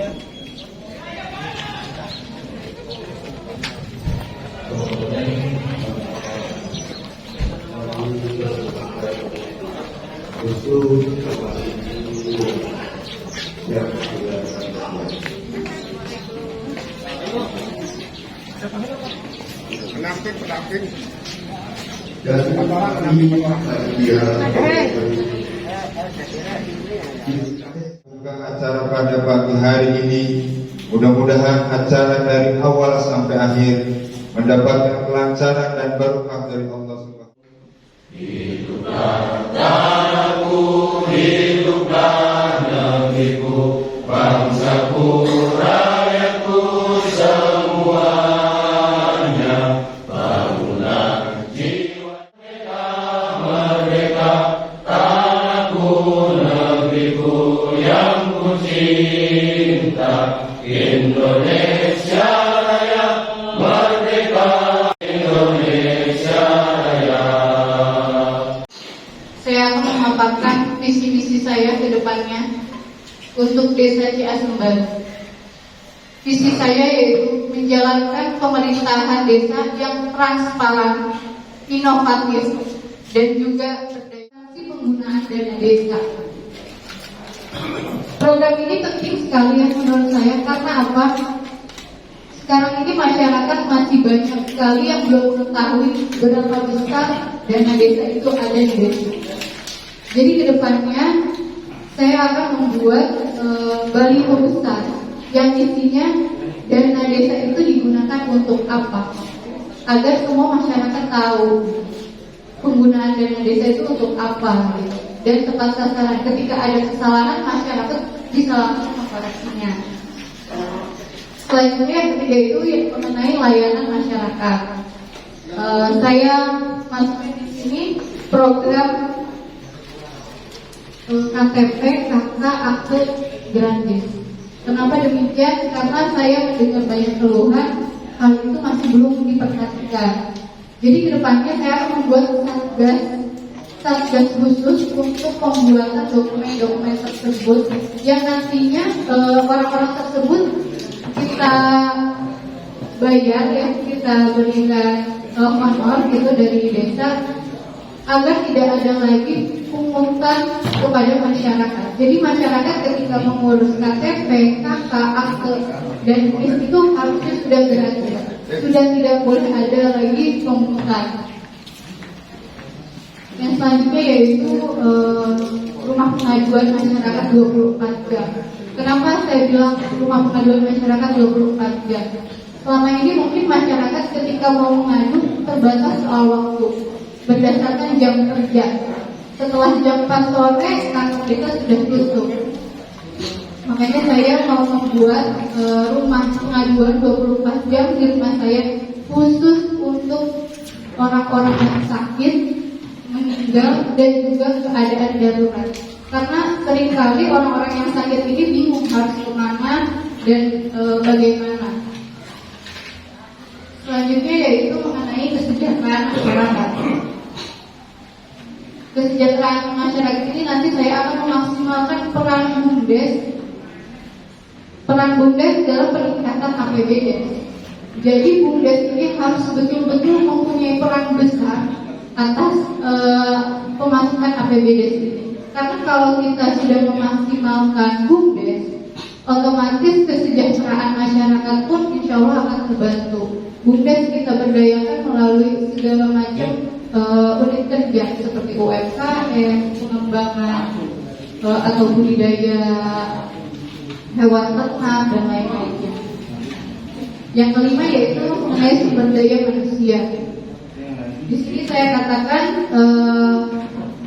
Pendamping. Dan buka acara pada pagi hari ini, mudah-mudahan acara dari awal sampai akhir mendapatkan kelancaran dan berkah dari Allah Subhanahu. Hiduplah tanahku, hiduplah negeriku, bangsaku, rakyatku semuanya. Bangunlah jiwa merdeka, tanahku, negeriku yang ku cinta. Indonesia Raya, merdeka Indonesia Raya. Saya akan memaparkan visi-misi saya ke depannya untuk Desa Ciasembah. Visi saya yaitu menjalankan pemerintahan desa yang transparan, inovatif, dan juga berdasarkan penggunaan dana desa. Program ini penting sekali menurut saya, karena apa? Sekarang ini masyarakat masih banyak sekali yang belum mengetahui berapa besar dana desa itu ada di desa. Jadi kedepannya saya akan membuat baliho besar yang isinya dana desa itu digunakan untuk apa, agar semua masyarakat tahu penggunaan dana desa itu untuk apa, gitu. Dan tepat sasaran. Ketika ada kesalahan, masyarakat bisa langsung mengkoreksinya. Selanjutnya yang ketiga itu yang mengenai layanan masyarakat. Saya masukkan di sini program KTP, KK, akte gratis. Kenapa demikian? Karena saya mendengar banyak keluhan, hal itu masih belum diperhatikan. Jadi kedepannya saya akan membuat satgas khusus untuk pembuatan dokumen-dokumen tersebut, yang nantinya orang-orang tersebut kita bayar, ya, kita berikan honor gitu dari desa, agar tidak ada lagi pungutan kepada masyarakat. Jadi masyarakat ketika mengurus KTP, KK, akte, dan NIS itu harusnya sudah gratis, sudah tidak boleh ada lagi pungutan. Yang selanjutnya yaitu rumah pengaduan masyarakat 24 jam. Kenapa saya bilang rumah pengaduan masyarakat 24 jam? Selama ini mungkin masyarakat ketika mau mengadu terbatas soal waktu berdasarkan jam kerja. Setelah jam 4 sore kantor kita sudah tutup. Makanya saya mau membuat rumah pengaduan 24 jam di rumah saya, khusus untuk orang-orang yang sakit, meninggal, dan juga keadaan darurat. Karena seringkali orang-orang yang sakit ini bingung harus kemana dan bagaimana. Selanjutnya yaitu mengenai kesejahteraan masyarakat. Kesejahteraan masyarakat ini nanti saya akan memaksimalkan peran BUMDes dalam peningkatan APBD. Jadi BUMDes ini harus betul-betul mempunyai peran besar atas pemasukan APBD ini. Karena kalau kita sudah memaksimalkan BUMDes, otomatis kesejahteraan masyarakat pun insya Allah akan terbantu. BUMDes kita berdayakan melalui segala macam unit kerja seperti UMKM, pengembangan atau budidaya hewan ternak dan lain-lainnya. Yang kelima yaitu mengenai sumber daya manusia. Di sini saya katakan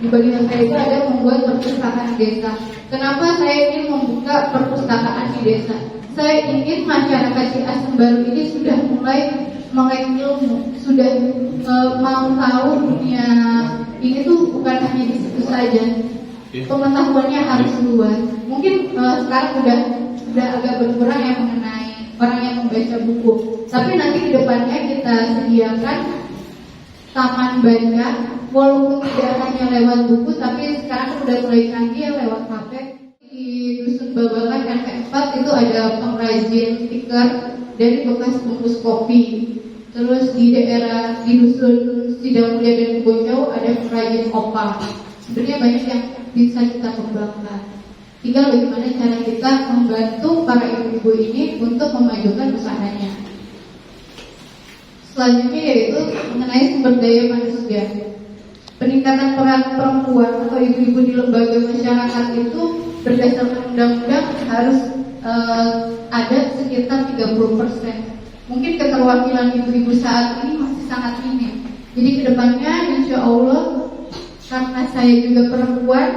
di bagian saya itu ada membuat perpustakaan desa. Kenapa saya ingin membuka perpustakaan di desa? Saya ingin masyarakat Ciasembah ini sudah mulai melek ilmu, sudah mau tahu dunia ini tuh bukan hanya di situ saja. Pengetahuannya harus luas. Mungkin sekarang udah agak berkurang ya mengenai orang yang membaca buku. Tapi nanti ke depannya kita sediakan taman baca, walaupun tidak hanya lewat buku, tapi sekarang udah mulai canggih lewat HP di Dusun Babakan RT4 tempat itu ada pengrajin stiker dari bekas bungkus kopi. Terus di daerah di dusun Sidamulya dan Kebonjau ada pengrajin opang. Sebenarnya banyak yang bisa kita kembangkan. Tinggal bagaimana cara kita membantu para ibu-ibu ini untuk memajukan usahanya. Selanjutnya yaitu mengenai sumber daya manusia. Peningkatan peran perempuan atau ibu-ibu di lembaga masyarakat itu berdasarkan undang-undang harus ada sekitar 30%. Mungkin keterwakilan ibu-ibu saat ini masih sangat minim. Jadi kedepannya insya Allah, karena saya juga perempuan,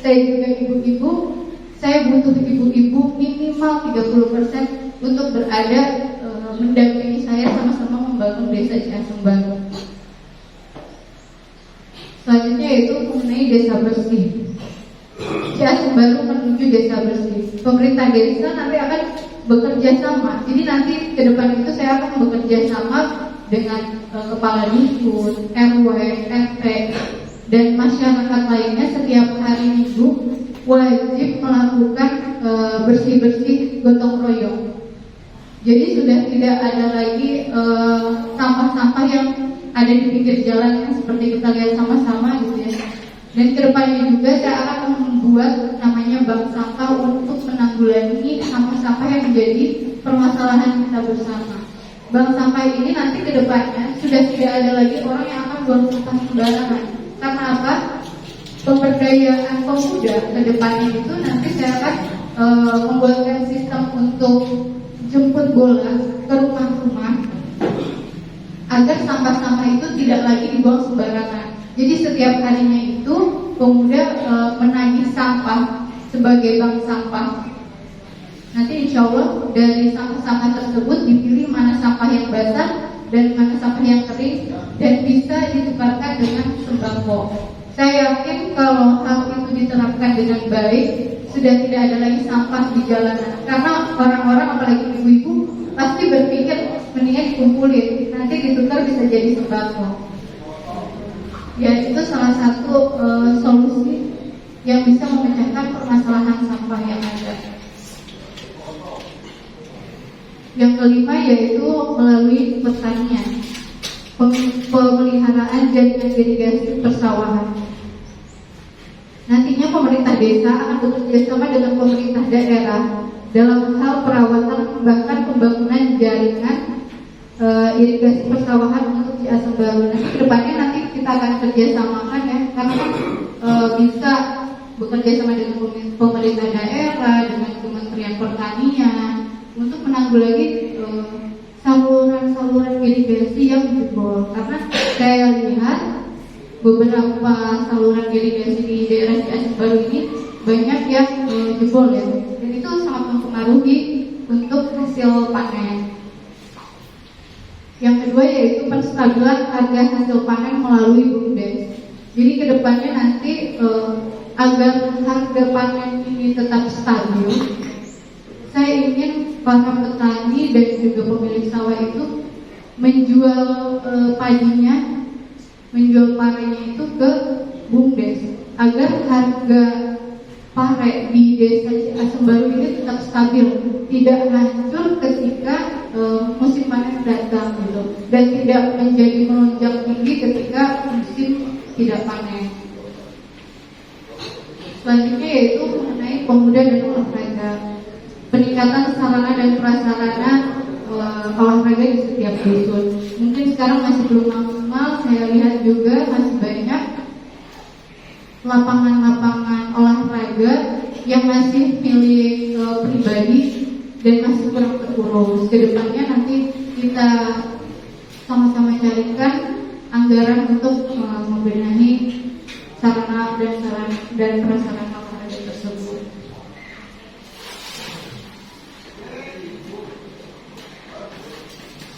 saya juga ibu-ibu, saya butuh ibu-ibu minimal 30% untuk berada mendampingi saya sama-sama membangun desa Ciasembaro. Selanjutnya yaitu mengenai desa bersih. Ciasembaro menuju desa bersih. Pemerintah desa nanti akan bekerja sama. Jadi nanti ke depan itu saya akan bekerja sama dengan kepala dusun, RW, RT, dan masyarakat lainnya setiap hari Minggu wajib melakukan bersih-bersih gotong royong. Jadi sudah tidak ada lagi sampah-sampah yang ada di pinggir jalan yang seperti kita lihat sama-sama gitu ya. Dan kedepannya juga saya akan membuat namanya bank sampah untuk menanggulangi sampah-sampah yang menjadi permasalahan kita bersama. Bank sampah ini nanti kedepannya sudah tidak ada lagi orang yang akan buang sampah sembarangan. Karena apa? Pemberdayaan pemuda kedepannya itu nanti saya akan membuatkan sistem untuk jemput bola ke rumah-rumah agar sampah-sampah itu tidak lagi dibuang sembarangan. Jadi setiap harinya itu pemuda menagih sampah sebagai bank sampah. Nanti insya Allah dari sampah-sampah tersebut dipilih mana sampah yang basah dan mana sampah yang kering dan bisa ditukarkan dengan sembako. Saya yakin kalau hal itu diterapkan dengan baik, sudah tidak ada lagi sampah di jalanan. Karena orang-orang apalagi ibu-ibu pasti berpikir mendingan dikumpulin, nanti ditukar bisa jadi sembako. Ya itu salah satu solusi yang bisa memecahkan permasalahan sampah yang ada. Yang kelima yaitu melalui pertanian, pemeliharaan jaringan irigasi persawahan. Nantinya pemerintah desa akan bekerja sama dengan pemerintah daerah dalam hal perawatan bahkan pembangunan jaringan irigasi persawahan untuk Ciasembaro. Nanti kedepannya nanti kita akan kerjasamakan ya, karena bisa bekerja sama dengan pemerintah daerah, dengan Kementerian Pertanian untuk menanggulangi saluran-saluran irigasi yang jebol. Karena saya lihat beberapa saluran irigasi di daerah Ciasembaro ini banyak yang jebol ya, dan itu sangat mempengaruhi untuk hasil panen. Yang kedua yaitu penstabilan harga hasil panen melalui BUMDes. Jadi kedepannya nanti agar harga panen ini tetap stabil, saya ingin para petani dan juga pemilik sawah itu menjual padinya, menjual parenya itu ke BUMDes agar harga pare di desa Ciasembaro ini tetap stabil, tidak hancur ketika musim panen datang gitu, dan tidak menjadi melonjak tinggi ketika musim tidak panen. Selanjutnya yaitu mengenai pemuda dan olahraga, peningkatan sarana dan prasarana olahraga di setiap dusun. Mungkin sekarang masih belum maksimal, saya lihat juga masih banyak lapangan-lapangan olahraga yang masih milik pribadi dan masih kurang terurus. Kedepannya nanti kita sama-sama carikan anggaran untuk membenahi sarana dan prasarana olahraga tersebut.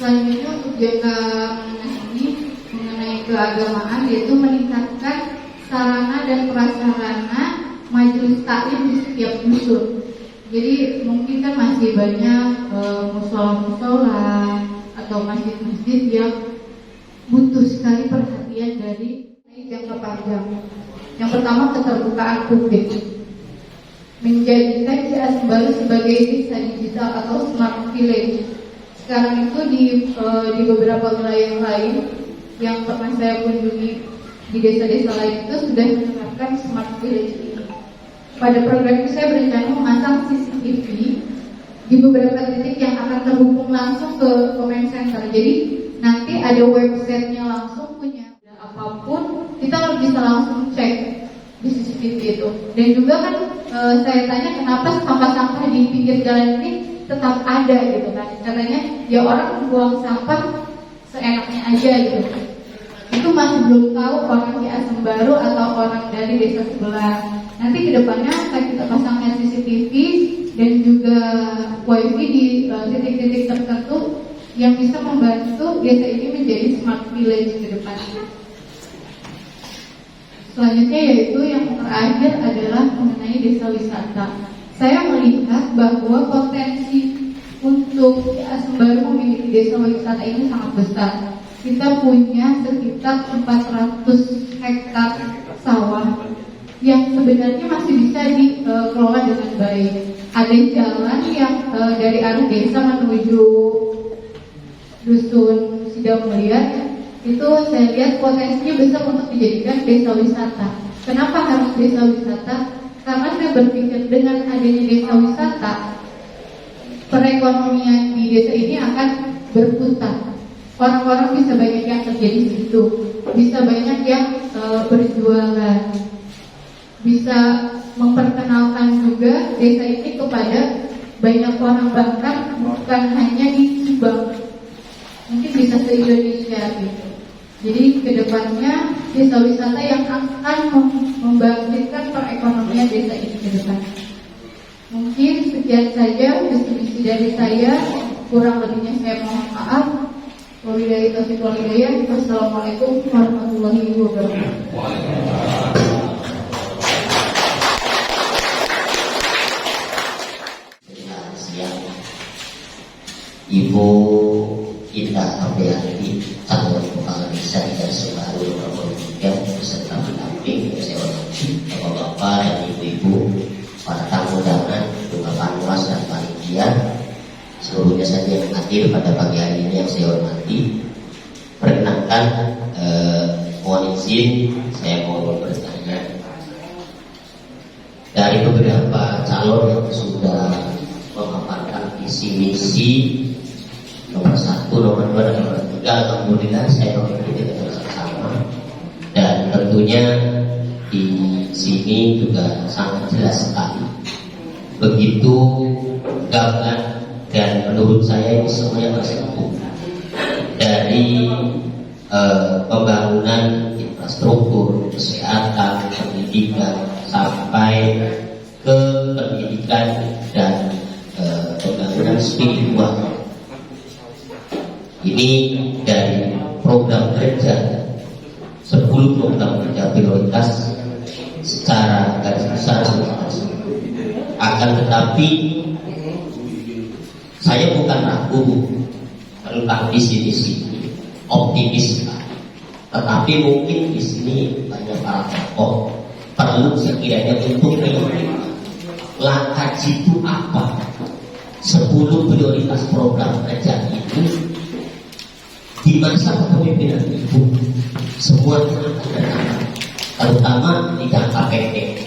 Selanjutnya untuk jangka menengah ini mengenai keagamaan yaitu meningkatkan sarana dan prasarana majelis taklim di setiap dusun. Jadi mungkin kan masih banyak musola-musola atau masjid-masjid yang butuh sekali perhatian dari jangka panjang. Yang pertama keterbukaan publik. menjadikan Ciasem Baru sebagai desa digital atau smart village. Sekarang itu di beberapa wilayah lain yang pernah saya kunjungi di desa-desa lain itu sudah menerapkan smart village ini. Pada program ini saya berencana memasang CCTV di beberapa titik yang akan terhubung langsung ke comment center. Jadi nanti ada websitenya langsung punya apapun kita bisa langsung cek di CCTV itu. Dan juga kan saya tanya kenapa sampah-sampah di pinggir jalan ini tetap ada gitu kan? Katanya ya orang buang sampah seenaknya aja gitu. Itu masih belum tahu orang Ciasem Baru atau orang dari desa sebelah. Nanti kedepannya akan kita pasangkan CCTV dan juga WiFi di titik-titik tertentu yang bisa membantu desa ini menjadi smart village ke depannya. Selanjutnya yaitu yang terakhir adalah mengenai desa wisata. Saya melihat bahwa potensi untuk Ciasem Baru memiliki desa wisata ini sangat besar. Kita punya sekitar 400 hektar sawah yang sebenarnya masih bisa dikelola dengan baik. Ada jalan yang dari arah desa menuju dusun Sidang Mulia, itu saya lihat potensinya besar untuk dijadikan desa wisata. Kenapa harus desa wisata? Karena saya berpikir dengan adanya desa wisata, perekonomian di desa ini akan berputar. Orang-orang bisa banyak yang kerja di situ, bisa banyak yang berjualan, bisa memperkenalkan juga desa ini kepada banyak orang, bahkan bukan hanya di Subang, mungkin bisa se-Indonesia gitu. Jadi kedepannya desa wisata yang akan membangkitkan perekonomian desa ini ke depan. Mungkin sekian saja visi-misi dari saya, kurang lebihnya saya mohon maaf. Wabillahi taufiq wal hidayah. Wassalamualaikum warahmatullahi wabarakatuh. Ibu Indah Aprianti, Calon Kepala Desa di Ciasem Baru nomor 3 beserta pendamping, saya hormati Bapak-bapak dan Ibu-ibu, para tamu undangan, Bunga Panwas dan panitia, seluruhnya saja yang hadir pada pagi hari ini yang saya hormati. Perkenankan, mohon izin saya mau bertanya dari beberapa calon yang sudah memaparkan visi misi nomor 1, nomor 2, dan nomor 3. Alhamdulillah saya mengikuti dengan sama, dan tentunya di sini juga sangat jelas sekali, begitu gamblang, dan menurut saya ini semuanya tersentuh dari pembangunan infrastruktur, kesehatan, pendidikan, sampai ke pendidikan dan pembangunan spiritual. Ini dari program kerja 10 program kerja prioritas secara garis besar. Akan tetapi saya bukan ragu tentang visi-misi optimis, tetapi mungkin di sini banyak para tokoh perlu sekiranya untuk mengerti langkah jitu apa 10 prioritas program kerja itu di masa kepemimpinan Ibu semuanya ada, terutama di jangka pendek.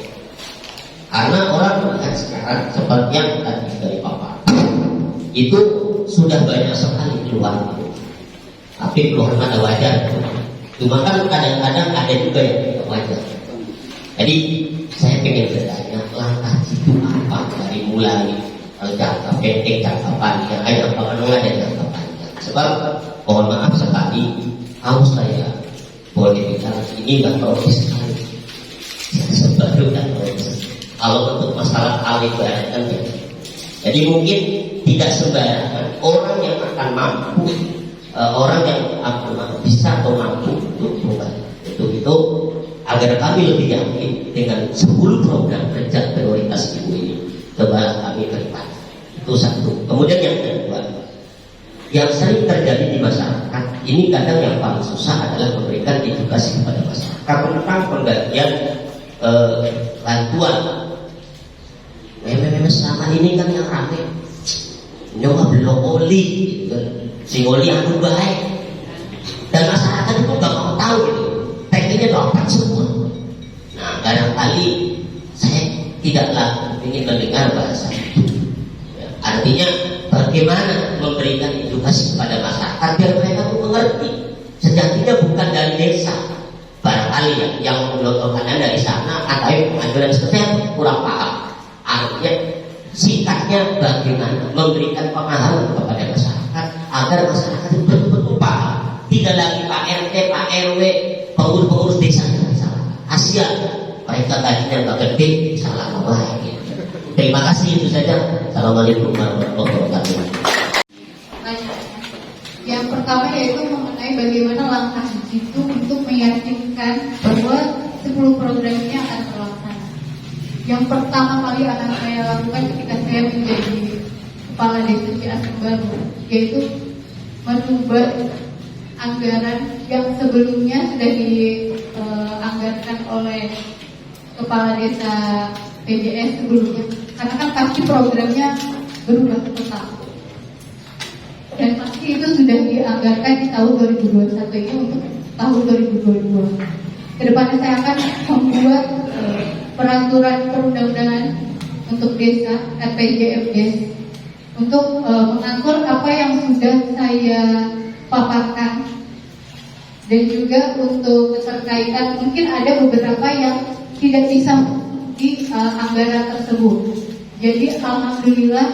Karena orang melihat sekarang seperti yang tadi dari Bapak itu sudah banyak sekali keluar, tapi belum ada wajar. Cuma kan kadang-kadang ada juga yang tidak wajar. Jadi saya ingin bertanya langkah itu apa dari mulai jangka pendek, jangka panjang, jangka menengah dan jangka panjang. Sebab mohon maaf sekali, saya boleh bilang ini nggak progres sekali. Sebaru dan progres. Kalau untuk masalah hal itu kan ya. Jadi mungkin tidak sembarangan orang yang akan mampu, orang yang bisa atau mampu untuk berubah. Itu agar kami lebih yakin dengan 10 program kerja prioritas Ibu ini, coba kami berikan. Itu satu. Kemudian yang kedua, yang sering terjadi di masyarakat ini kadang yang paling susah adalah memberikan edukasi kepada masyarakat tentang pembagian bantuan Memang selama ini kan yang rame nyoba belum oli gitu kan. Si oli aku baik. Dan masyarakat itu gak mau tahu gitu. Pengennya dapat semua. Nah, barangkali saya tidaklah ingin mendengar bahasa itu. Ya, artinya bagaimana memberikan edukasi kepada masyarakat biar mereka mengerti. Sejatinya bukan dari desa. Barangkali yang melontarkannya dari sana atau yang pengajuan saya kurang paham. Artinya sikapnya bagaimana memberikan pemahaman kepada masyarakat agar masyarakat itu betul-betul paham. Tidak lagi Pak RT, Pak RW, pengurus-pengurus desa yang salah. Kasihan mereka tadinya nggak gede, salah ngomong. Terima kasih, itu saja. Assalamualaikum warahmatullahi wabarakatuh. Yang pertama yaitu mengenai bagaimana langkah itu untuk meyakinkan bahwa 10 program ini akan terlaksana. Yang pertama kali akan saya lakukan ketika saya menjadi kepala desa Ciasem Baru, yaitu merubah anggaran yang sebelumnya sudah dianggarkan oleh kepala desa PJS sebelumnya, karena kan pasti programnya berubah total. Dan pasti itu sudah dianggarkan di tahun 2021 ini untuk tahun 2022. Kedepannya saya akan membuat peraturan perundang-undangan untuk desa RPJMDes untuk mengatur apa yang sudah saya paparkan, dan juga untuk keterkaitan mungkin ada beberapa yang tidak bisa di anggaran tersebut. Jadi alhamdulillah,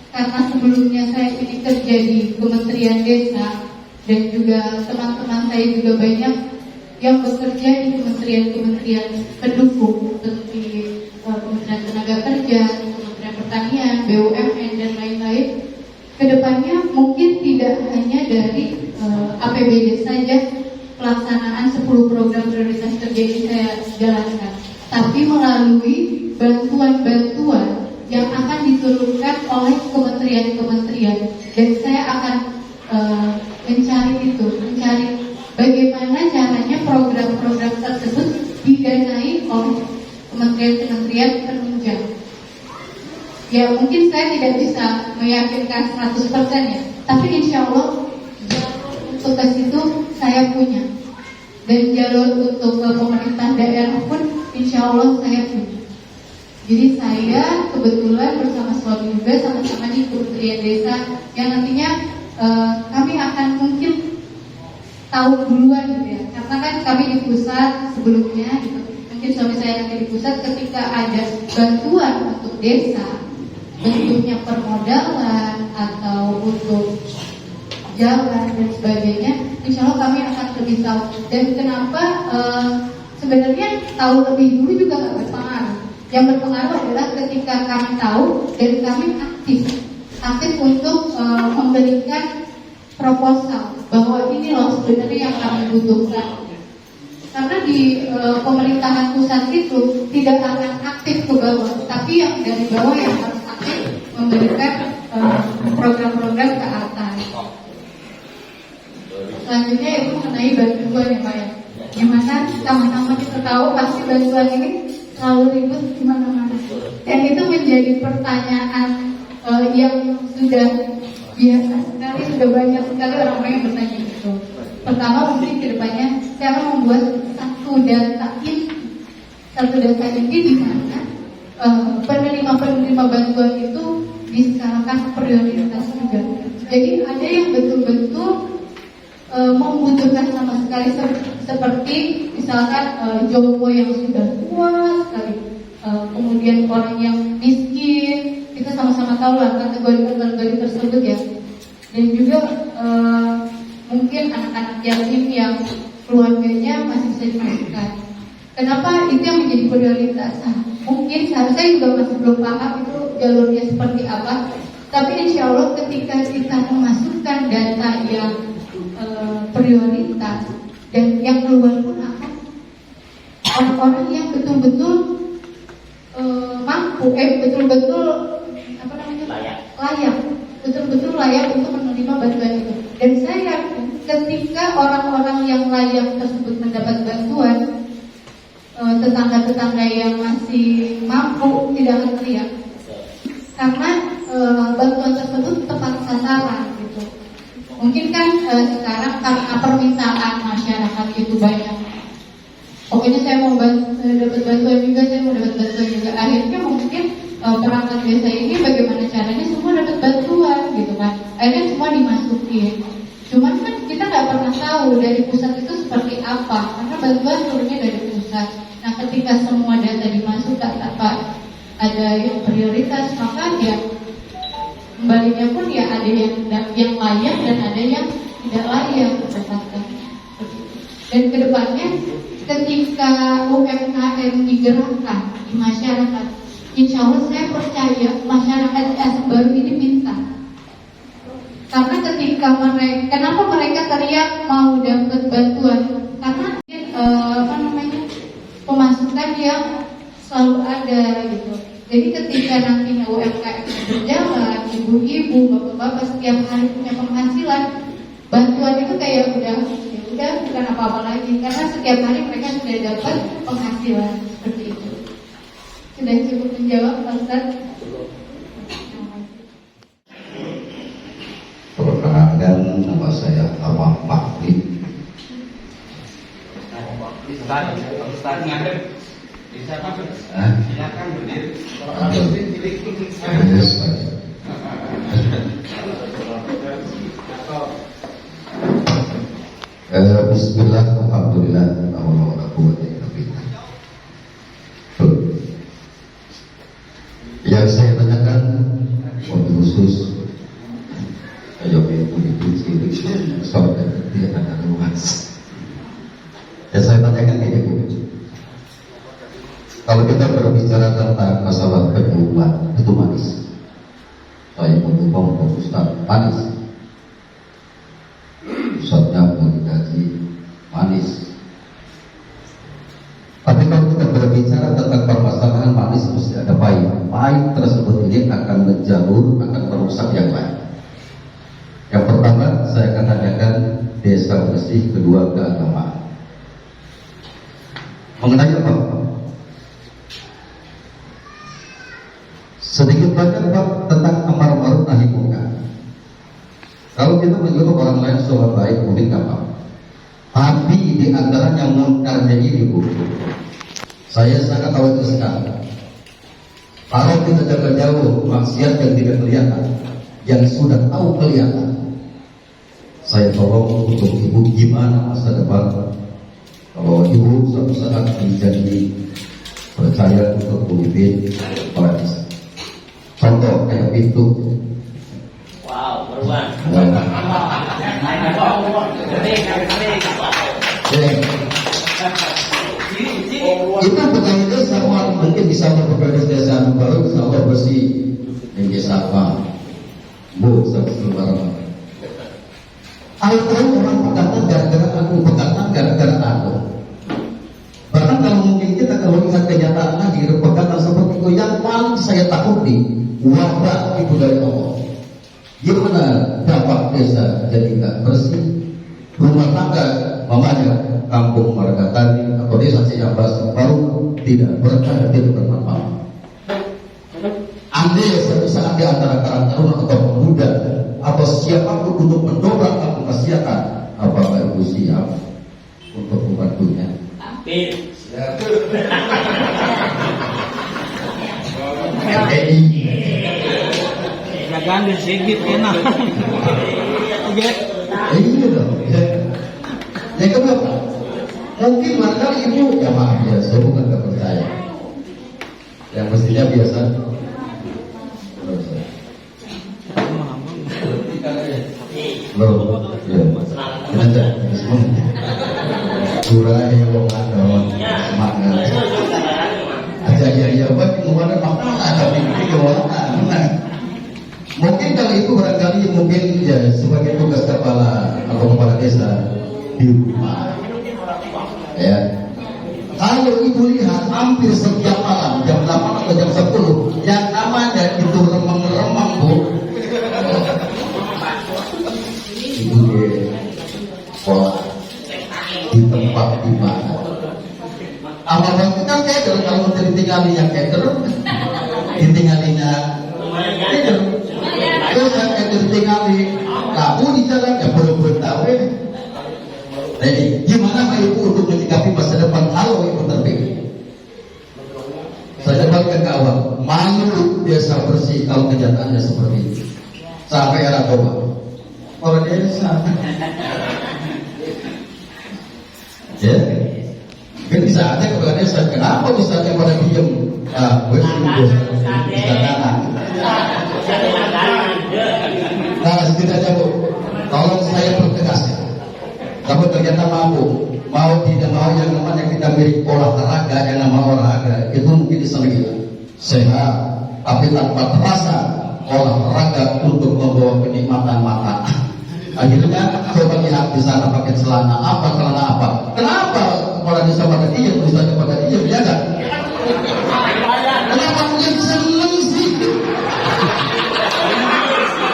karena sebelumnya saya ini kerja di Kementerian Desa dan juga teman-teman saya juga banyak yang bekerja di kementerian-kementerian pendukung seperti Kementerian Tenaga Kerja, Kementerian Pertanian, BUMN dan lain-lain. Kedepannya mungkin tidak hanya dari APBD saja pelaksanaan 10 program prioritas kerja ini saya jalankan, tapi melalui bantuan-bantuan yang akan diturunkan oleh kementerian-kementerian, dan saya akan mencari bagaimana caranya program-program tersebut didanai oleh kementerian-kementerian penunjang. Ya mungkin saya tidak bisa meyakinkan 100% ya, tapi insya Allah jalur untuk ke situ saya punya, dan jalur untuk ke pemerintah daerah pun insya Allah saya punya. Jadi saya kebetulan bersama suami juga sama-sama di Kementerian Desa yang nantinya kami akan mungkin tahu duluan gitu ya, karena kan kami di pusat sebelumnya gitu. Mungkin suami saya nanti di pusat ketika ada bantuan untuk desa, bentuknya permodalan atau untuk jalan dan sebagainya, insya Allah kami akan lebih tahu. Dan kenapa sebenarnya tahu lebih dulu juga nggak berpengaruh. Yang berpengaruh adalah ketika kami tahu dan kami aktif untuk memberikan proposal bahwa ini loh sebenarnya yang kami butuhkan. Karena di pemerintahan pusat itu tidak akan aktif ke bawah, tapi yang dari bawah yang harus aktif memberikan program-program ke atas. Selanjutnya itu mengenai bantuan ya Pak ya. Gimana sama-sama kita tahu pasti bantuan ini selalu ribut di mana-mana. Dan itu menjadi pertanyaan yang sudah biasa sekali, sudah banyak sekali orang-orang yang bertanya itu. Pertama mungkin kedepannya saya akan membuat satu data inti di mana penerima bantuan itu diskalakan prioritas juga. Jadi ada yang betul-betul membutuhkan sama sekali, seperti misalkan jomblo yang sudah tua sekali, kemudian orang yang miskin, kita sama-sama tahu lah kategori tersebut ya. Dan juga mungkin anak-anak yatim yang keluarganya masih bisa dimasukkan. Kenapa itu yang menjadi prioritas? Mungkin saya juga masih belum paham itu jalurnya seperti apa. Tapi insya Allah ketika kita memasukkan data yang prioritas dan yang keluar pun akan orang-orang yang betul-betul mampu, betul-betul layak, betul-betul layak untuk menerima bantuan itu. Dan saya yakin ketika orang-orang yang layak tersebut mendapat bantuan, tetangga-tetangga yang masih mampu tidak akan teriak. karena bantuan tersebut tepat sasaran gitu. Mungkin kan sekarang karena permintaan masyarakat itu banyak. Pokoknya saya mau dapat bantuan juga, saya mau dapat bantuan juga. Akhirnya mungkin perangkat desa ini bagaimana caranya semua dapat bantuan gitu kan. Akhirnya semua dimasukin. Cuman kan kita nggak pernah tahu dari pusat itu seperti apa, karena bantuan turunnya dari pusat. Nah ketika semua data dimasukkan tanpa ada yang prioritas, maka ya kembalinya pun ya ada yang layak dan ada yang tidak layak mendapatkan. Dan kedepannya ketika UMKM digerakkan di masyarakat, insya Allah saya percaya masyarakat yang baru ini minta. Karena ketika kenapa mereka teriak mau dapat bantuan? Karena pemasukan yang selalu ada gitu. Jadi ketika nantinya UMKM berjalan, ibu-ibu, bapak-bapak setiap hari punya penghasilan, bantuan itu kayak udah bukan apa-apa lagi, karena setiap hari mereka sudah dapat penghasilan seperti itu. Sudah cukup menjawab, Pak Ustaz? Perkenalkan, nama saya Awang Pakli. Silakan berdiri. Bismillah, alhamdulillah, la haula wala quwwata illa billah. Yang saya tanyakan waktu khusus kayak itu cilik soal dia ada luas. Yang saya tanyakan ini Bu, kalau kita berbicara tentang masalah kehidupan itu manis, saya mendukung Pak Ustaz manis. Ustaznya menggaji manis. Tapi kalau kita berbicara tentang permasalahan manis mesti ada pahit. Pahit tersebut ini akan menjalur, akan merusak yang lain. Yang pertama saya akan tanyakan desa bersih, kedua keagamaan. Mengenai apa? Sedikit banyak Pak tentang amar ma'ruf nahi munkar. Kalau kita menyuruh orang lain sholat baik, mungkin gampang. Tapi di antaranya munkarnya ini Bu, saya sangat khawatir sekali. Kalau kita jaga jauh maksiat yang tidak kelihatan, yang sudah tahu kelihatan, saya tolong untuk ibu gimana masa depan kalau ibu suatu saat menjadi percaya untuk memimpin kepala desa. Contoh kayak pintu. Wow, berubah. Itu petani desa mungkin bisa berperan desa baru bisa bersih yang desa apa Bu sebarang. Al-Quran orang pegatan gara-gara aku, pegatan gara-gara aku. Bahkan kalau mungkin kita kalau lihat kenyataan di pegatan seperti itu, yang paling saya takuti wabah itu dari Allah. Gimana dampak desa jadi nggak bersih, rumah tangga mamanya kampung Marga Tani atau desa Ciambas baru tidak berkah, tidak bermanfaat. Andai suatu saat di antara karang taruna atau pemuda atau siapapun untuk mendobrak kemaksiatan, apakah ibu siap untuk membantunya? Tapi Jangan sedikit enak. Iya dong. Ya kenapa? Mungkin barangkali ibu ya maaf ya, saya bukan nggak percaya. Yang mestinya biasa. Loh, ya. Kenapa? Surai yang ada semangat. Aja ya buat kemana makalah tapi kewarna. Mungkin kalau itu barangkali mungkin ya sebagai tugas kepala atau kepala desa di rumah. Ya. Kalau ibu lihat hampir setiap malam jam 8 atau jam 10 yang namanya itu remang-remang Bu. Ibu di sekolah di tempat di mana? Awal-awal kita kayak kalau ditinggalin yang kayak terus ditinggalinya kali kamu di jalan ya belum tahu ya. Jadi gimana Pak Ibu untuk menyikapi masa depan kalau Ibu terpilih? Saya bagikan ke awal, malu desa bersih kalau kenyataannya seperti itu. Sampai era coba kalau desa, ya, kan bisa aja kalau desa. Kenapa misalnya pada diem? Gue bisa kanan. Nah, setidaknya Bu, tolong saya pertegas ya. Kamu ternyata mampu, mau tidak mau yang namanya kita milik olahraga, yang nama olahraga itu mungkin disenangi sehat, tapi tanpa terasa olahraga untuk membawa kenikmatan mata. Akhirnya coba lihat di sana pakai celana apa. Kenapa kalau di sana pada diem, misalnya pada diem, ya kan? Kenapa mungkin seneng sih?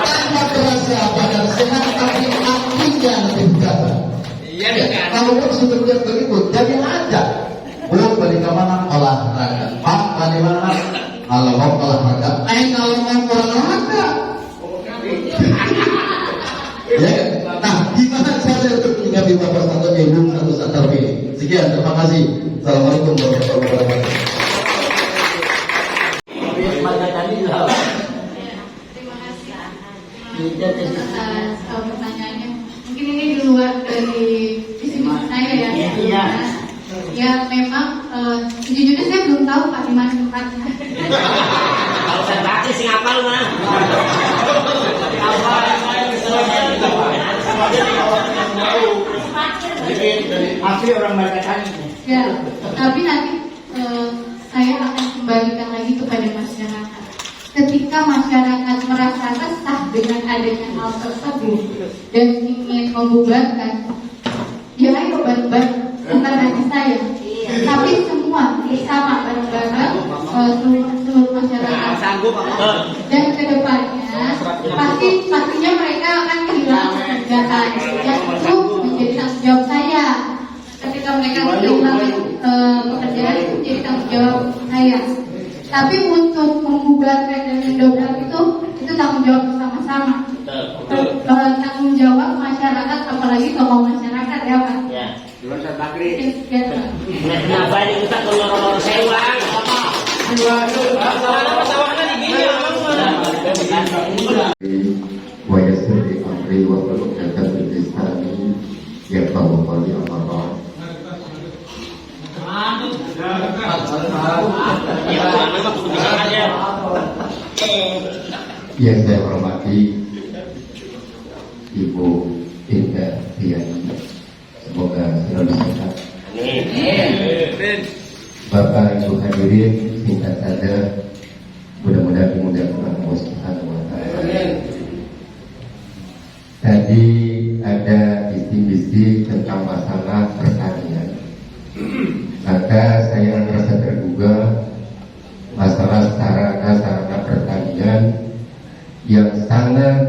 Tanpa terasa badan sehat, tapi hatinya lebih jaga. Ya, kalau sudah lihat begitu, jadi aja. Bu, balik ke mana? Olahraga. Pak, balik mana? Kalau mau olahraga. Kalau mau olahraga. Ya, nah, gimana cara untuk menyikapi Bapak satu Ibu satu saat terpilih? Sekian, terima kasih. Assalamualaikum warahmatullahi wabarakatuh. Terima kasih atas pertanyaannya. Mungkin ini di luar dari visi misi saya ya. Iya. Ya memang sejujurnya saya belum tahu Pak di mana tempatnya. Kalau saya praktis sih ngapal mah. Asli orang Balikatan. Ya, tapi nanti saya akan kembalikan lagi kepada masyarakat. Ketika masyarakat merasa resah dengan adanya hal tersebut dan ingin membubarkan, ya ayo bareng-bareng, bukan hanya saya, tapi semua bersama bareng-bareng seluruh masyarakat. Dan kedepannya pastinya mereka akan kehilangan pekerjaan, yang itu menjadi tanggung jawab saya. Ketika mereka kehilangan pekerjaan itu menjadi tanggung jawab saya. Tapi untuk membubarkan dan mendobrak itu tanggung jawab bersama-sama. Tanggung jawab masyarakat, apalagi tokoh masyarakat ya Pak. Ya. Kenapa ini kita keluar sewa? Wa yassir li amri wa hlul 'uqdatam min lisani yafqahu qawli. Amma yang saya hormati Ibu Indah Diani, semoga selalu sehat. Bapak Ibu hadirin, singkat saja, mudah-mudahan dimudahkan Allah Subhanahu wa Ta'ala. Tadi ada bisik-bisik tentang masalah pertanian, maka saya merasa tergugah masalah sarana pertanian yang sangat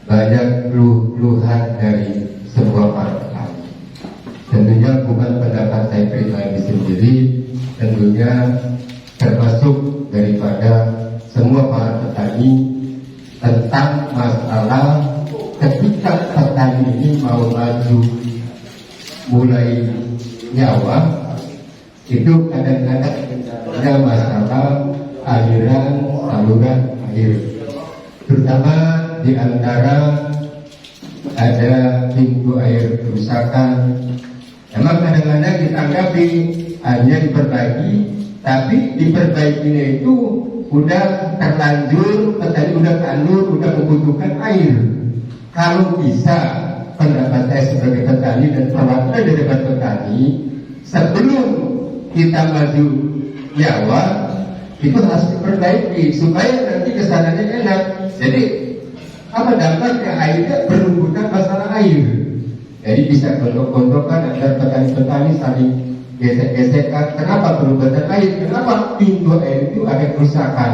banyak keluhan dari semua para petani. Tentunya bukan pendapat saya pribadi sendiri, tentunya termasuk daripada semua para petani tentang masalah ketika petani ini mau maju mulai nyawa, itu kadang-kadang ada masalah aliran saluran air, terutama di antara ada pintu air kerusakan. Memang kadang-kadang ditanggapi hanya diperbaiki, tapi diperbaikinya itu udah terlanjur, petani udah tandur, udah membutuhkan air. Kalau bisa, pendapat saya sebagai petani dan perwakilan dari petani, sebelum kita maju nyawa, itu harus diperbaiki supaya nanti kesananya enak. Jadi apa dampaknya? Airnya berhubungan masalah air. Jadi bisa gondok-gondokan antara petani-petani saling gesek-gesekan. Kenapa perubahan air? Kenapa pintu air itu ada kerusakan?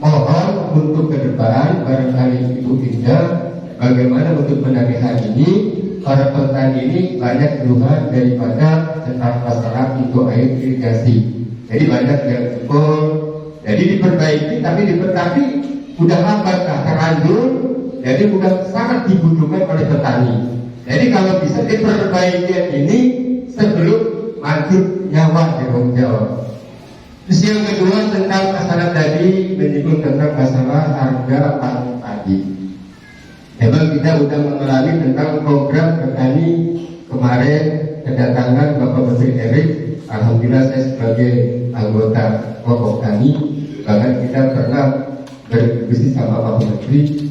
Mohon untuk ke depan barangkali Ibu Indah, bagaimana untuk menangani hal ini. Para petani ini banyak keluhan daripada tentang masalah pintu air irigasi. Jadi banyak yang jebol. Jadi diperbaiki, tapi udah lambat, terlanjur jadi bukan sangat dibutuhkan oleh petani. Jadi kalau bisa diperbaiki ini sebelum mati nyawa tanggung jawab. Terus yang kedua tentang masalah tadi menyinggung tentang masalah harga panen padi. Memang kita sudah mengalami tentang program petani kemarin kedatangan Bapak Menteri Erik. Alhamdulillah saya sebagai anggota kelompok tani, bahkan kita pernah berdiskusi sama Bapak Menteri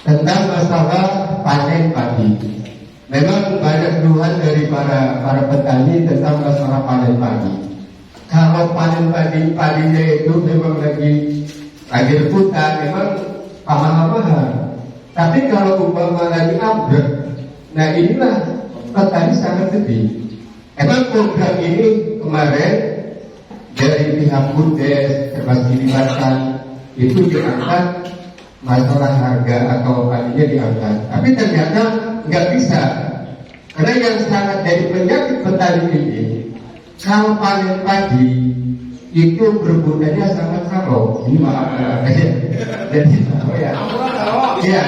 tentang masalah panen padi. Memang banyak keluhan dari para petani tentang masalah panen padi. Kalau panen padinya itu memang lagi rebutan, memang mahal-mahal. Tapi kalau umpama lagi ambruk, nah inilah petani sangat sedih. Emang program ini kemarin dari pihak Bumdes termasuk dilibatkan itu diangkat masalah harga atau padinya diangkat, tapi ternyata nggak bisa karena yang sangat dari penyakit petani ini kalau panen padi itu berbunanya sangat kalau ini maaf ya jadi ya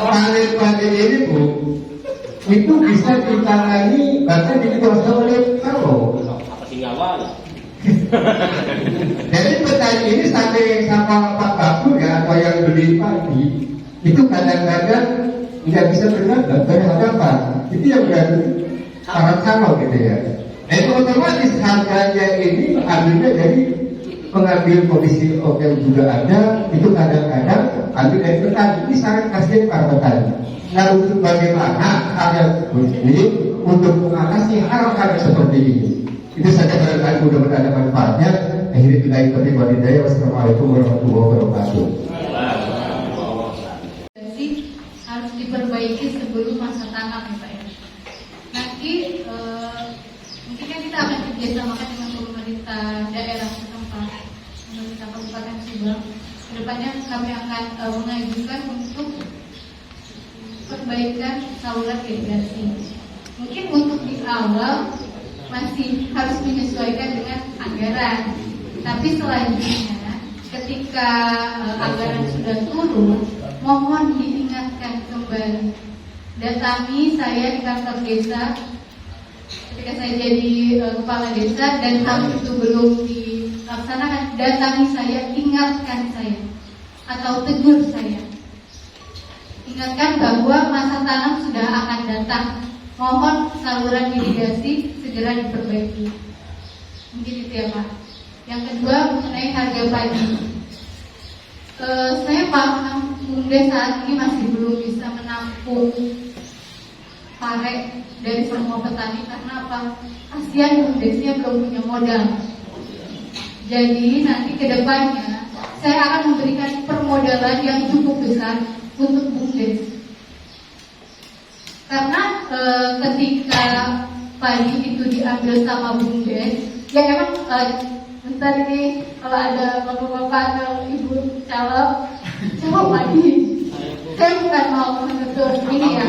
panen padi ini Bu itu bisa ditangani bahkan dikuasai oleh kalau jadi petani ini sampai sama Pak Bapu ya atau yang beli padi itu kadang-kadang nggak bisa berhadapan. Itu yang berarti sangat sama gitu ya. Nah itu otomatis harganya ini ambilnya dari pengambil komisi yang juga ada itu kadang-kadang ambil dari petani. Ini sangat kasihan para petani. Nah untuk bagaimana hal yang seperti ini untuk mengatasi hal-hal seperti ini. Itu saja barangkali mudah-mudahan ada manfaatnya. Akhirnya bila itu dibandingkan. Wassalamualaikum warahmatullahi wabarakatuh. Jadi harus diperbaiki sebelum masa tanam ya Pak ya. Nanti mungkin kan kita akan kerjasamakan dengan pemerintah daerah setempat, pemerintah Kabupaten Subang. Kedepannya kami akan mengajukan untuk perbaikan saluran irigasi. Mungkin untuk di awal masih harus menyesuaikan dengan anggaran. Tapi selanjutnya ketika anggaran sudah turun, mohon diingatkan kembali. Datangi saya di kantor desa ketika saya jadi kepala desa dan hal itu belum dilaksanakan. Datangi saya, ingatkan saya atau tegur saya. Ingatkan bahwa masa tanam sudah akan datang. Mohon saluran irigasi segera diperbaiki. Mungkin itu ya Pak. Yang kedua mengenai harga padi. Saya paham Bumdes saat ini masih belum bisa menampung pare dari semua petani karena apa? Kasihan Bumdesnya belum punya modal. Jadi nanti kedepannya saya akan memberikan permodalan yang cukup besar untuk Bumdes. Karena ketika padi itu diambil sama Bumdes, ya emang bentar ini kalau ada bapak-bapak atau ibu calon coba padi, saya bukan mau menuntut ini ya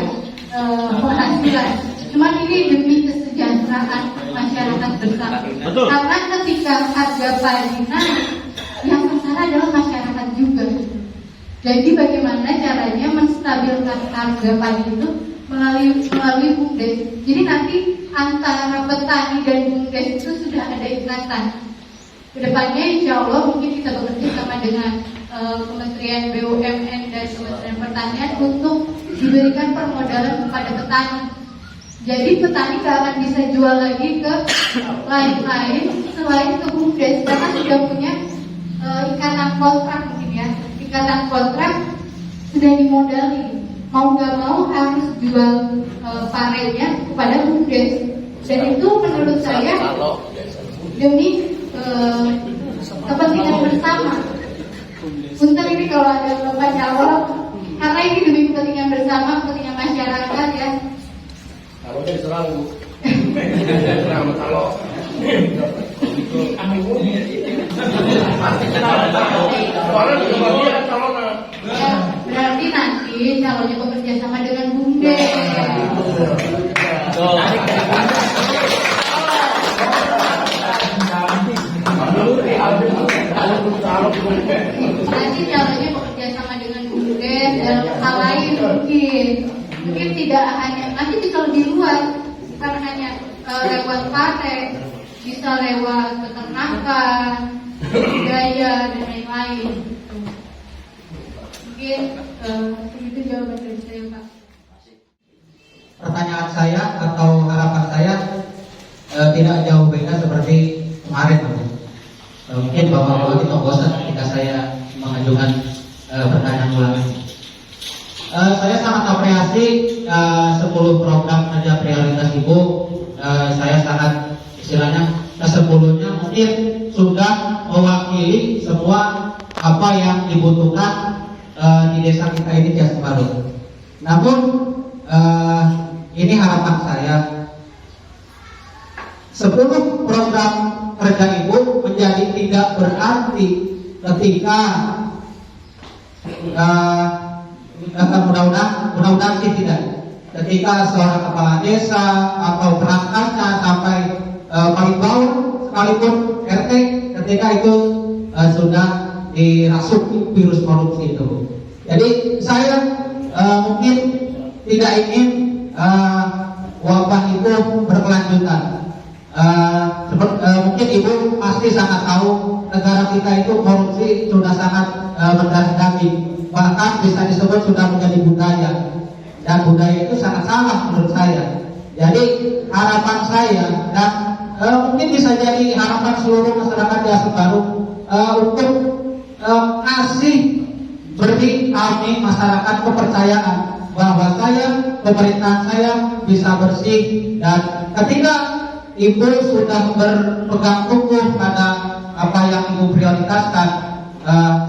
penghasilan, cuma ini demi kesejahteraan masyarakat bersama. Karena ketika harga padi naik, yang sengsara adalah masyarakat juga. Jadi bagaimana caranya menstabilkan harga padi itu melalui Bumdes. Jadi nanti antara petani dan Bumdes itu sudah ada ikatan. Kedepannya insya Allah mungkin kita bekerja sama dengan Kementerian BUMN dan Kementerian Pertanian untuk diberikan permodalan kepada petani. Jadi petani gak akan bisa jual lagi ke lain-lain selain ke Bumdes karena sudah punya ikatan kontrak mungkin ya. Ikatan kontrak sudah dimodali. Mau gak mau harus jual parenya kepada Bumdes. Dan itu menurut saya demi kepentingan bersama. Punten ini kalau ada bapak calon, karena ini demi kepentingan bersama, kepentingan masyarakat ya. Kalau dia serang Bu. Serang kalau. Ya, berarti nanti calonnya bekerja sama dengan Bumdes. Nanti caranya bekerja sama dengan BUMDes dalam hal lain mungkin tidak hanya nanti bisa lebih luas, bukan hanya lewat paten, bisa lewat peternakan, budaya dan lain-lain. Mungkin itu jawaban dari saya, Pak. Pertanyaan saya atau harapan saya tidak jauh beda seperti kemarin, mungkin Bapak itu bosan ketika saya mengajukan pertanyaan ulang. Saya sangat apresiasi 10 program kerja prioritas Ibu. Saya sangat istilahnya ke-10-nya mungkin sudah mewakili semua apa yang dibutuhkan di desa kita ini Jas Baru. Namun ini harapan saya, 10 program kerja Ibu menjadi tidak berarti ketika mudah-mudahan sih tidak, ketika seorang kepala desa atau perangkatnya sampai paling bawah sekalipun RT, ketika itu sudah dirasuki virus korupsi itu. Jadi saya mungkin tidak ingin wabah itu berkelanjutan. Mungkin Ibu pasti sangat tahu negara kita itu korupsi sudah sangat mendarah daging, bahkan bisa disebut sudah menjadi budaya, dan budaya itu sangat salah menurut saya. Jadi harapan saya dan mungkin bisa jadi harapan seluruh masyarakat Desa Baru untuk kasih beri kami masyarakat kepercayaan bahwa pemerintahan saya bisa bersih, dan ketika Ibu sudah berpegang teguh pada apa yang Ibu prioritaskan,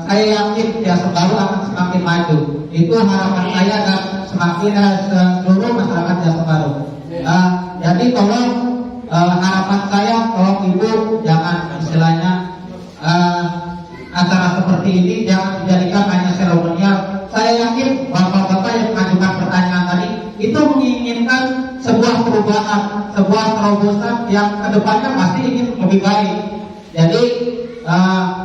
saya yakin Desa Baru akan semakin maju. Itu harapan saya dan semakin seluruh masyarakat Desa Baru. Jadi tolong harapan saya, tolong Ibu jangan istilahnya acara seperti ini jangan dijadikan hanya seremonial. Saya yakin bapak-bapak yang mengajukan pertanyaan tadi itu menginginkan sebuah perubahan, sebuah terobosan yang kedepannya pasti ingin lebih baik. Jadi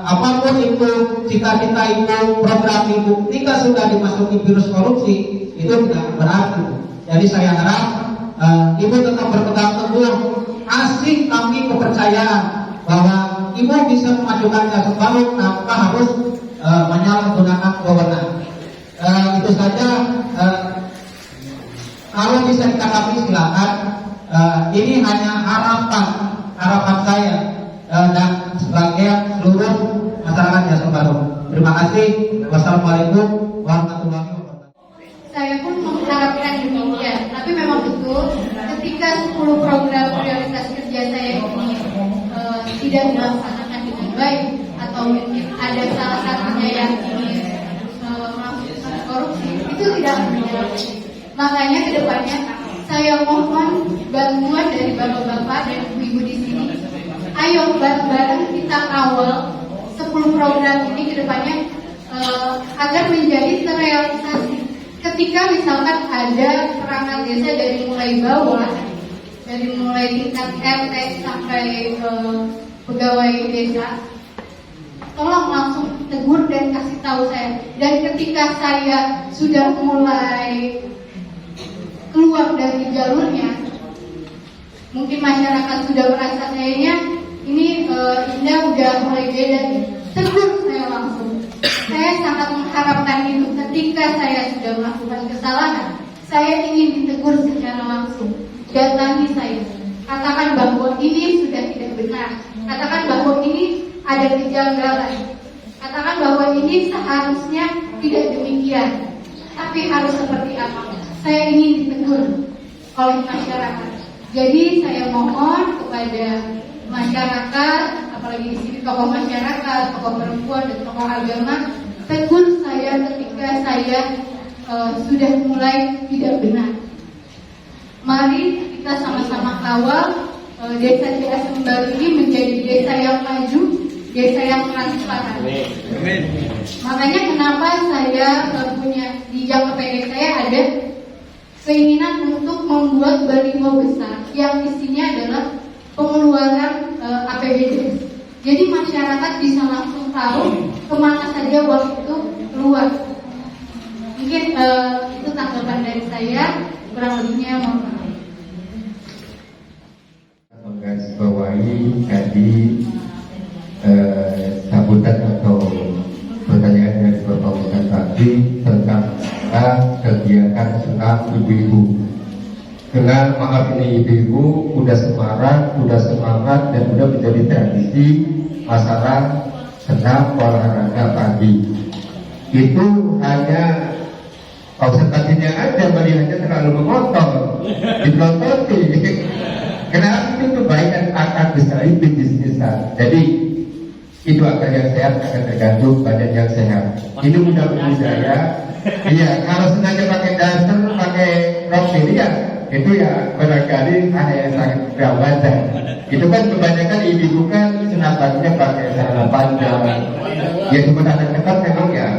apapun itu cita-cita Ibu, program Ibu, ketika sudah dimasuki virus korupsi itu tidak berarti. Jadi saya harap Ibu tetap berpegang teguh, kasih kami kepercayaan bahwa Ibu bisa memajukan Desa Baru tanpa harus menyalahgunakan wewenang. Itu saja. Kalau bisa ditanggapi silakan. Ini hanya harapan saya dan sebagai seluruh masyarakat Desa Baru. Terima kasih. Wassalamualaikum warahmatullahi wabarakatuh. Saya pun mengharapkan demikian, tapi memang betul ketika 10 program prioritas kerja saya ini tidak dilaksanakan dengan baik, atau mungkin ada salah satunya yang ingin melakukan korupsi, itu tidak benar. Makanya kedepannya saya mohon bantuan dari bapak-bapak dan ibu-ibu di sini. Ayo bareng-bareng kita kawal 10 program ini kedepannya agar menjadi terrealisasi. Ketika misalkan ada perangkat desa dari mulai bawah, dari mulai tingkat RT sampai pegawai desa, tolong langsung tegur dan kasih tahu saya. Dan ketika saya sudah mulai keluar dari jalurnya, mungkin masyarakat sudah merasa kayaknya ini Indah udah mulai beda nih, tegur saya langsung. Saya sangat mengharapkan itu. Ketika saya sudah melakukan kesalahan, saya ingin ditegur secara langsung. Datangi saya, katakan bahwa ini sudah tidak benar, katakan bahwa ini ada kejanggalan, katakan bahwa ini seharusnya tidak demikian, tapi harus seperti apa. Saya ingin ditegur oleh masyarakat. Jadi saya mohon kepada masyarakat, apalagi di sini tokoh masyarakat, tokoh perempuan dan tokoh agama, tegur saya ketika saya sudah mulai tidak benar. Mari kita sama-sama kawal desa Desa Baru ini menjadi desa yang maju, desa yang transparan. Amin. Makanya kenapa saya punya di jangka pendek saya ada keinginan untuk membuat baliho besar yang isinya adalah pengeluaran APBD. Jadi masyarakat bisa langsung tahu kemana saja uang itu keluar. Mungkin itu tanggapan dari saya, kurang lebihnya mohon maaf. Menggarisbawahi tadi sambutan atau pertanyaan yang dipertanyakan tadi tentang kegiatan senam ibu-ibu. Dengan maaf ini ibu-ibu udah semangat dan udah menjadi tradisi masalah senam olahraga pagi. Itu hanya observasinya aja, melihatnya terlalu memotong, diplototi. Kenapa itu kebaikan akan besar itu bisnisnya. Jadi itu akan yang sehat akan tergantung badan yang sehat. Ini mudah budaya. Iya, kalau sengaja pakai daster, pakai rok ya, itu ya barangkali ada yang sangat gawat. Itu kan kebanyakan ibu kan senapannya pakai celana panjang. Ya sebenarnya ketat memang ya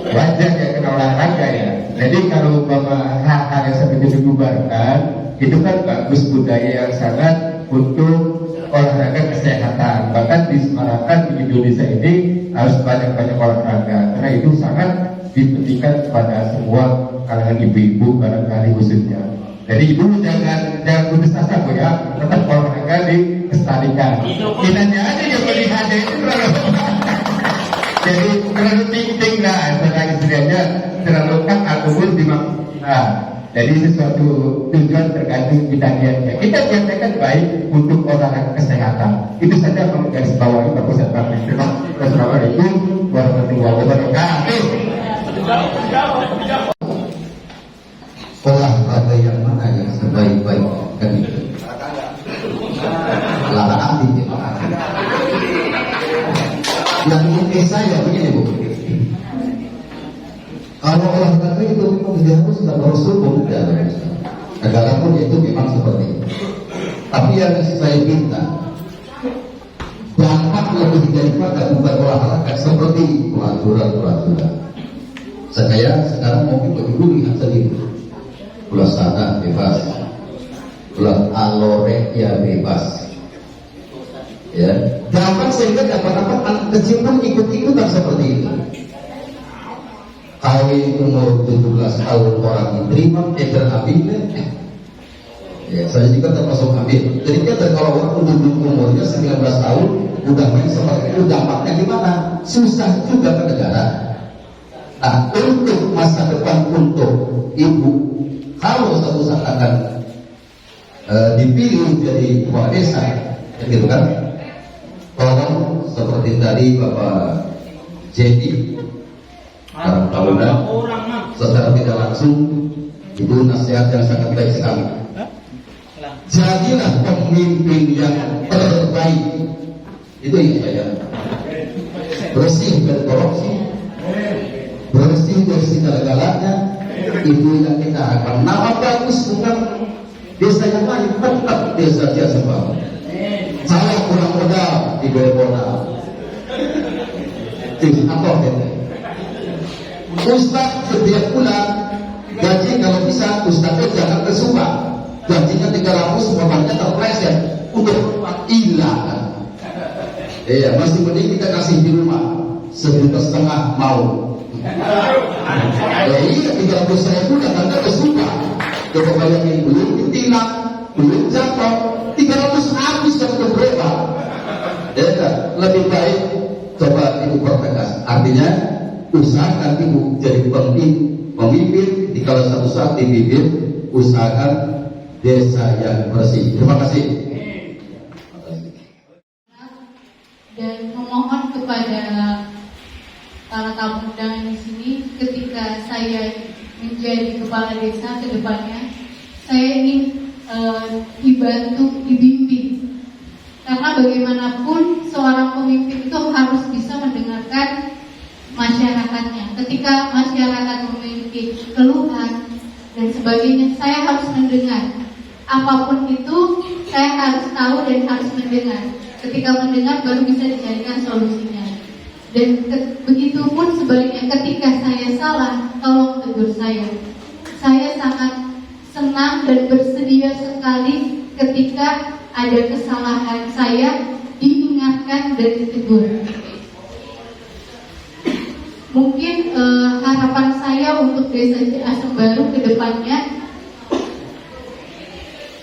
wajar ya kena olahraga ya. Jadi kalau bapak hal-hal yang seperti itu dibubarkan, itu kan bagus, budaya yang sangat untuk olahraga kesehatan. Bahkan disemarakan di Indonesia ini harus banyak-banyak olahraga karena itu sangat dipentingkan kepada semua kalangan ibu-ibu barangkali khususnya. Jadi ibu jangan putus asa bu ya, tetap olahraga dilestarikan. Kita aja yang melihat itu jadi terlalu tingting lah, istilahnya terlalu kan alkohol dimaksudkan. Jadi sesuatu tujuan tergantung kita niatnya. Kita biasakan baik untuk olahraga kesehatan. Itu saja menggarisbawahi Bapak Sekretari. Terima kasih. Wassalamualaikum warahmatullahi wabarakatuh. Olahraga yang mana yang sebaik-baiknya kan itu? Lahan aktif ya Pak. Yang ini saya begini Bu. Kalau olahraga itu memang dia harus hukum tidak negara pun itu memang seperti itu. Tapi yang saya minta dampak lebih daripada bukan olahraga seperti pelacuran. Saya sekarang mungkin begitu lihat sendiri. Pulau sana bebas, pulau anorexia bebas. Ya, dampak sehingga dapat anak kecil pun ikut-ikutan seperti itu. Kawin umur 17 tahun orang diterima, terambil. Ya, saya juga termasuk ambil. Jadi kita kalau orang umurnya 19 tahun udah main seperti itu, dampaknya gimana? Susah juga ke negara. Nah, untuk masa depan untuk ibu, kalau satu saat akan dipilih jadi kepala desa, gitu kan? Tolong seperti tadi Bapak Jadi tahunan secara tidak langsung itu nasihat yang sangat baik sekali. Jadilah pemimpin yang terbaik. Itu yang saya bersih dari korupsi, bersih dari segala-galanya. Itu yang kita akan nama bagus bukan desa yang lain, tetap desa Jasembah. Saya kurang modal di Bebona. Apa gitu? Ustaz setiap bulan gaji kalau bisa Ustaznya jangan kesuka. Gajinya 300 umpamanya terpleset untuk hilang. Iya, masih mending kita kasih di rumah 1,5 juta mau. Ya iya 300.000 datangnya kesuka. Coba bayangin belum ditilang, belum jatuh, 300 habis dan berapa? Ya, lebih baik coba ibu pertegas. Artinya usaha nanti jadi pemimpin di kalau satu saat dipimpin usahakan desa yang bersih. Terima kasih. Dan memohon kepada para tamu undangan di sini, ketika saya menjadi kepala desa ke depannya, saya ingin dibantu, dibimbing. Karena bagaimanapun seorang pemimpin itu harus bisa mendengarkan masyarakatnya. Ketika masyarakat memiliki keluhan dan sebagainya, saya harus mendengar. Apapun itu, saya harus tahu dan harus mendengar. Ketika mendengar, baru bisa dicarikan solusinya. Dan begitu pun sebaliknya, ketika saya salah, tolong tegur saya. Saya sangat senang dan bersedia sekali ketika ada kesalahan saya diingatkan dan ditegur. Mungkin harapan saya untuk Desa Ciasem Baru ke depannya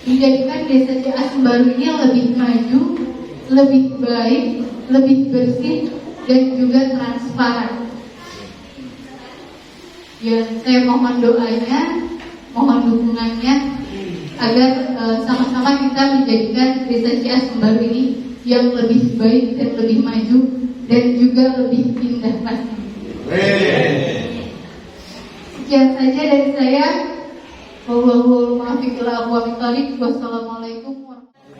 menjadikan Desa Ciasem Baru ini yang lebih maju, lebih baik, lebih bersih, dan juga transparan. Ya, saya mohon doanya, mohon dukungannya agar sama-sama kita menjadikan Desa Ciasem Baru ini yang lebih baik dan lebih maju dan juga lebih indah pastinya. Sekian saja dari saya. Wassalamualaikum warahmatullahi wabarakatuh.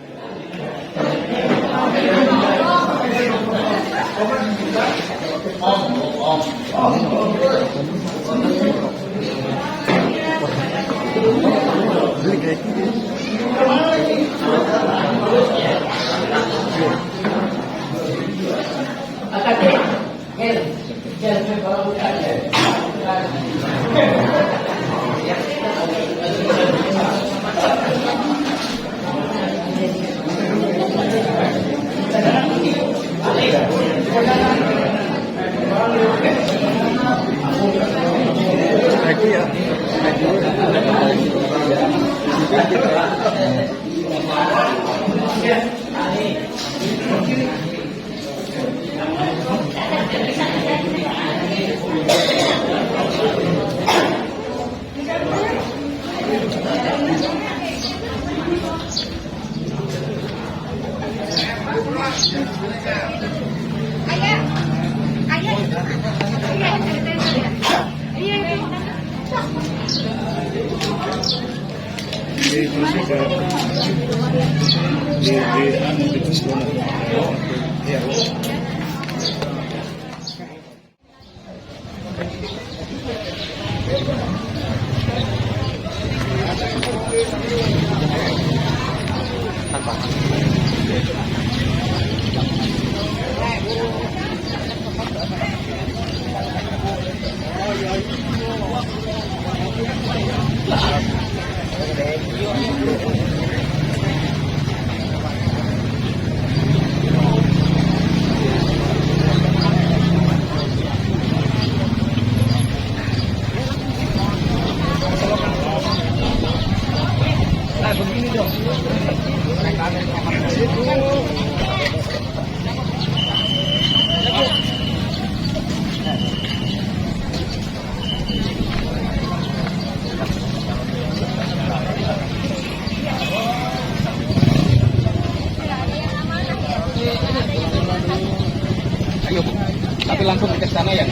Tapi langsung ke sana ya.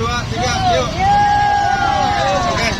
Dua, tiga, yuk. Oke.